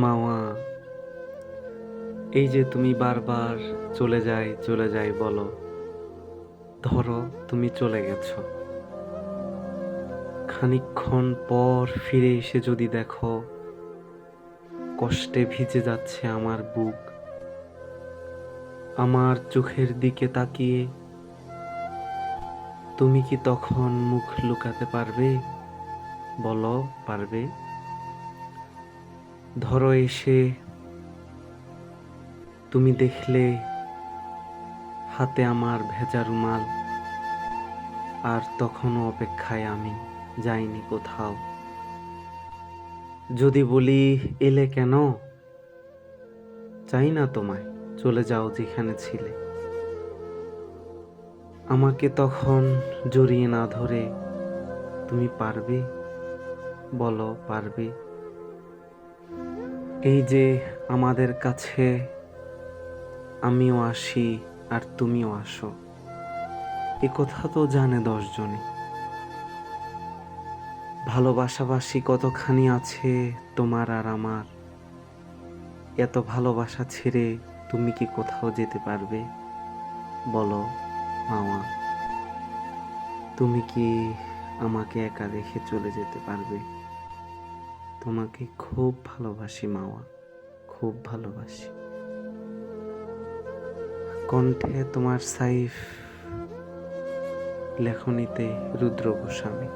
মাওয়া, এই যে তুমি বারবার চলে যাই বলো, ধরো তুমি চলে গেছো, খানিকক্ষণ পর ফিরে এসে যদি দেখো কষ্টে ভিজে যাচ্ছে আমার বুক, আমার চোখের দিকে তাকিয়ে তুমি কি তখন মুখ লুকাতে পারবে? বলো, পারবে? ধরো এসে তুমি দেখলে হাতে আমার ভেজা রুমাল, আর তখনও অপেক্ষায় আমি যাইনি কোথাও। যদি বলি এলে কেন, চাই না তোমায়, চলে যাও যেখানে ছিলে। আমাকে তখন জড়িয়ে না ধরে তুমি পারবে? বলো, পারবে? এই যে আমাদের কাছে আমিও আসি আর তুমিও আসো, এ কথা তো জানে 10 জনে। ভালোবাসাবাসি কতখানি আছে তোমার আর আমার, এত ভালোবাসা ছেড়ে তুমি কি কোথাও যেতে পারবে? বলো মাওয়া, তুমি কি আমাকে একা রেখে চলে যেতে পারবে? তোমাকে খুব ভালোবাসি মাওয়া, খুব ভালোবাসি। কণ্ঠে তোমার সাইফ, লেখনীতে রুদ্র গোস্বামী।